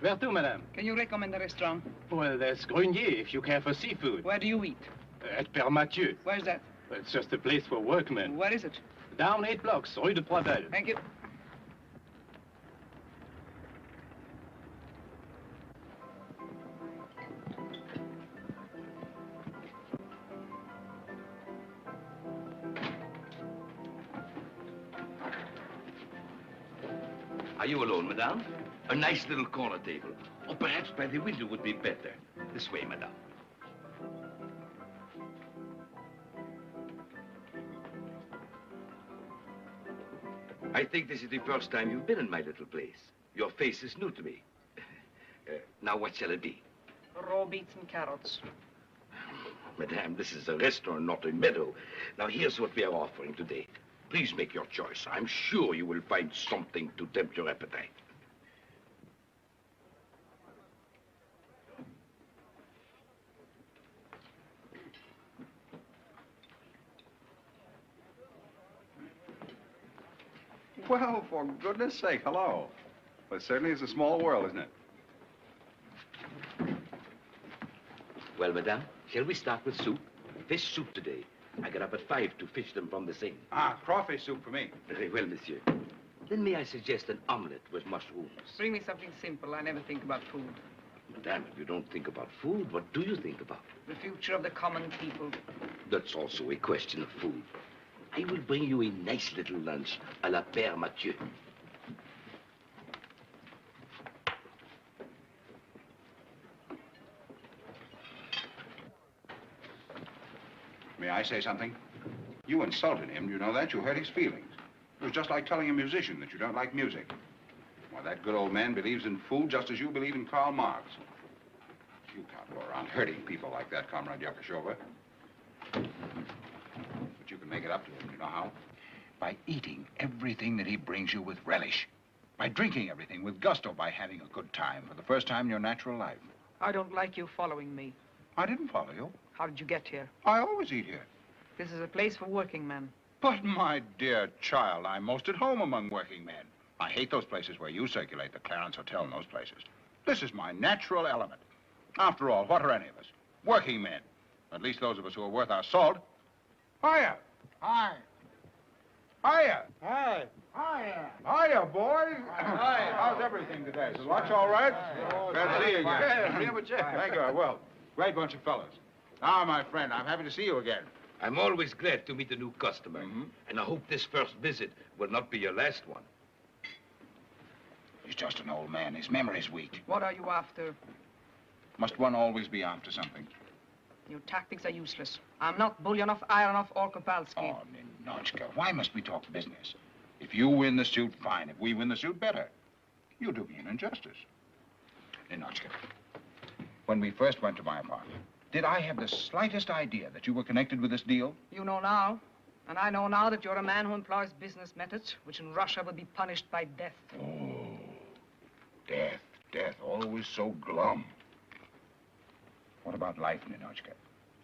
Where to, madame? Can you recommend a restaurant? Well, there's Grenier, if you care for seafood. Where do you eat? At Père Mathieu. Where's that? Well, it's just a place for workmen. Where is it? Down 8 blocks, Rue de Trois-Belles. Thank you. Are you alone, madame? A nice little corner table. Or perhaps by the window would be better. This way, madame. I think this is the first time you've been in my little place. Your face is new to me. Now, what shall it be? Raw beets and carrots. Madame, this is a restaurant, not a meadow. Now, here's what we are offering today. Please make your choice. I'm sure you will find something to tempt your appetite. Well, for goodness sake, hello. Well, it certainly is a small world, isn't it? Well, madame, shall we start with soup? Fish soup today. I got up at 5 to fish them from the Seine. Ah, crawfish soup for me. Very well, monsieur. Then may I suggest an omelette with mushrooms? Bring me something simple. I never think about food. Madame, if you don't think about food, what do you think about? The future of the common people. That's also a question of food. I will bring you a nice little lunch à la Père Mathieu. May I say something? You insulted him, you know that? You hurt his feelings. It was just like telling a musician that you don't like music. Well, that good old man believes in food just as you believe in Karl Marx. You can't go around hurting people like that, Comrade Yakashova. But you can make it up to him, you know how? By eating everything that he brings you with relish. By drinking everything with gusto. By having a good time for the first time in your natural life. I don't like you following me. I didn't follow you. How did you get here? I always eat here. This is a place for working men. But, my dear child, I'm most at home among working men. I hate those places where you circulate, the Clarence Hotel and those places. This is my natural element. After all, what are any of us? Working men. At least those of us who are worth our salt. Hiya. Hi. Hiya. Hi. Hiya. Hiya, boys. Hi. How's everything today? Is the lunch all right? Glad to see you again. Thank you. Well, great bunch of fellas. Now, my friend, I'm happy to see you again. I'm always glad to meet a new customer. And I hope this first visit will not be your last one. He's just an old man. His memory's weak. What are you after? Must one always be after something? Your tactics are useless. I'm not Bulyanov, Ironov, or Kopalsky. Oh, Ninochka, why must we talk business? If you win the suit, fine. If we win the suit, better. You do me an injustice. Ninochka, when we first went to my apartment, did I have the slightest idea that you were connected with this deal? You know now. And I know now that you're a man who employs business methods, which in Russia would be punished by death. Oh, death, death, always so glum. What about life, Ninochka?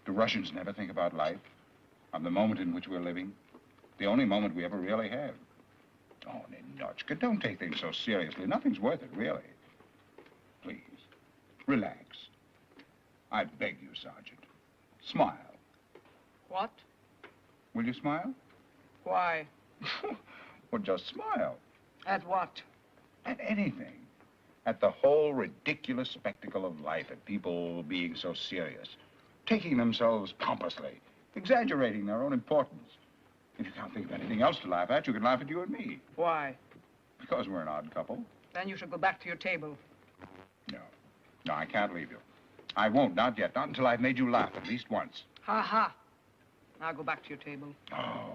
Do Russians never think about life? Of the moment in which we're living? The only moment we ever really have. Oh, Ninochka, don't take things so seriously. Nothing's worth it, really. Please, relax. I beg you, Sergeant. Smile. What? Will you smile? Why? Well, just smile. At what? At anything. At the whole ridiculous spectacle of life, at people being so serious, taking themselves pompously, exaggerating their own importance. If you can't think of anything else to laugh at, you can laugh at you and me. Why? Because we're an odd couple. Then you should go back to your table. No. No, I can't leave you. I won't, not yet. Not until I've made you laugh at least once. Ha ha. Now go back to your table. Oh,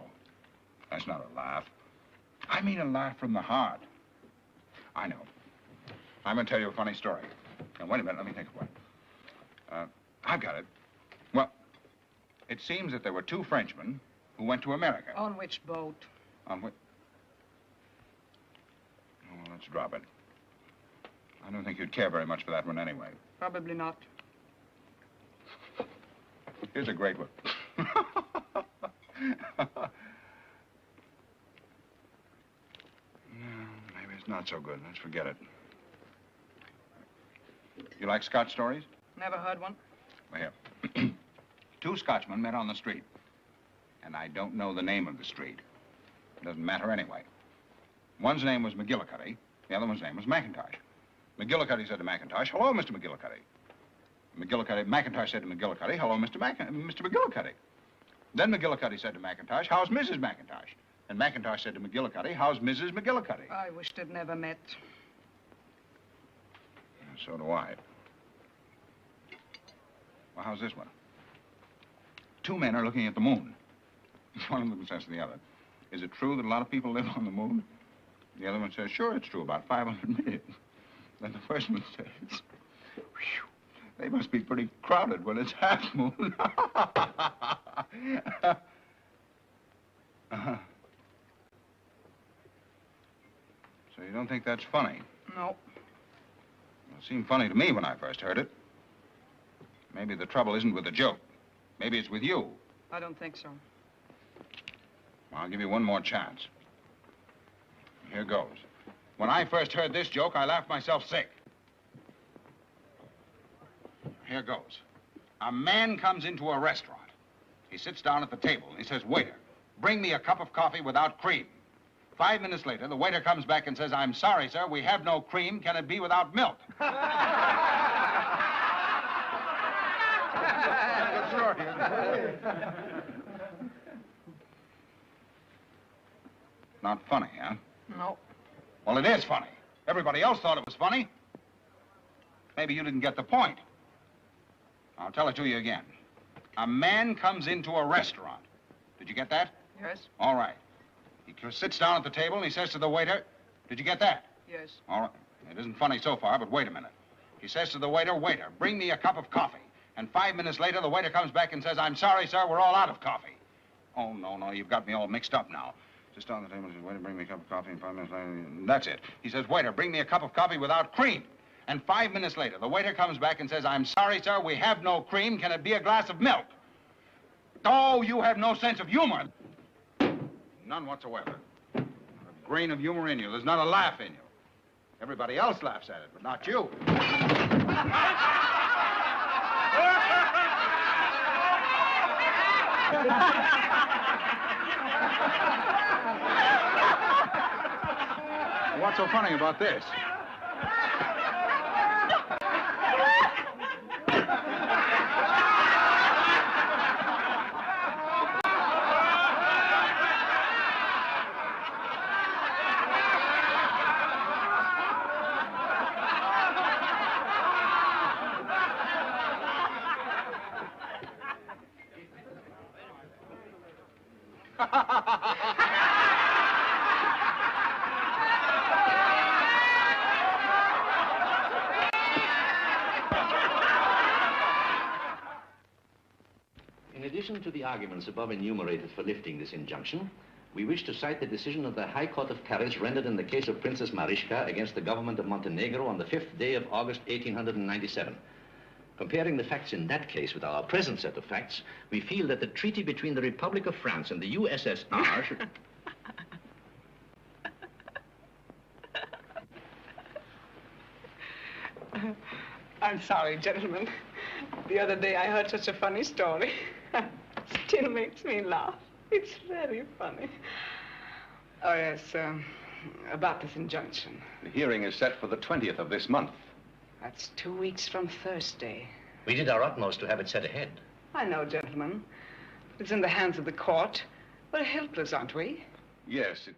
that's not a laugh. I mean a laugh from the heart. I know. I'm going to tell you a funny story. Now, wait a minute. Let me think of one. I've got it. Well, it seems that there were two Frenchmen who went to America. On which boat? On which? Oh, let's drop it. I don't think you'd care very much for that one anyway. Probably not. Here's a great one. No, maybe it's not so good. Let's forget it. You like Scotch stories? Never heard one. Well, here. Two Scotchmen met on the street. And I don't know the name of the street. It doesn't matter anyway. One's name was McGillicuddy. The other one's name was McIntosh. McGillicuddy said to McIntosh, "Hello, Mr. McGillicuddy." McIntosh said to McGillicuddy, "Hello, Mr. McGillicuddy." Then McGillicuddy said to McIntosh, "How's Mrs. McIntosh?" And McIntosh said to McGillicuddy, "How's Mrs. McGillicuddy?" I wished they'd never met. So do I. Well, how's this one? Two men are looking at the moon. One of them says to the other, "Is it true that a lot of people live on the moon?" The other one says, "Sure, it's true, about 500 million. Then the first one says, "Whew, they must be pretty crowded when it's half moon." So you don't think that's funny? No. It seemed funny to me when I first heard it. Maybe the trouble isn't with the joke. Maybe it's with you. I don't think so. I'll give you one more chance. Here goes. When I first heard this joke, I laughed myself sick. Here goes. A man comes into a restaurant. He sits down at the table and he says, "Waiter, bring me a cup of coffee without cream." 5 minutes later, the waiter comes back and says, "I'm sorry, sir, we have no cream. Can it be without milk?" Not funny, huh? No. Well, it is funny. Everybody else thought it was funny. Maybe you didn't get the point. I'll tell it to you again. A man comes into a restaurant. Did you get that? Yes. All right. He sits down at the table and he says to the waiter, "Did you get that?" Yes. All right. It isn't funny so far, but wait a minute. He says to the waiter, "Waiter, bring me a cup of coffee." And 5 minutes later, the waiter comes back and says, "I'm sorry, sir, we're all out of coffee." Oh, no, you've got me all mixed up now. Sits down at the table and says, "Waiter, bring me a cup of coffee." And 5 minutes later, that's it. He says, "Waiter, bring me a cup of coffee without cream." And 5 minutes later, the waiter comes back and says, "I'm sorry, sir, we have no cream. Can it be a glass of milk?" Oh, you have no sense of humor. None whatsoever. Not a grain of humor in you. There's not a laugh in you. Everybody else laughs at it, but not you. What's so funny about this? In addition to the arguments above enumerated for lifting this injunction, we wish to cite the decision of the High Court of Paris rendered in the case of Princess Marischka against the government of Montenegro on the 5th day of August 1897. Comparing the facts in that case with our present set of facts, we feel that the treaty between the Republic of France and the USSR should... I'm sorry, gentlemen. The other day I heard such a funny story. Still makes me laugh. It's very funny. Oh, yes, about this injunction. The hearing is set for the 20th of this month. That's 2 weeks from Thursday. We did our utmost to have it set ahead. I know, gentlemen. It's in the hands of the court. We're helpless, aren't we? Yes, it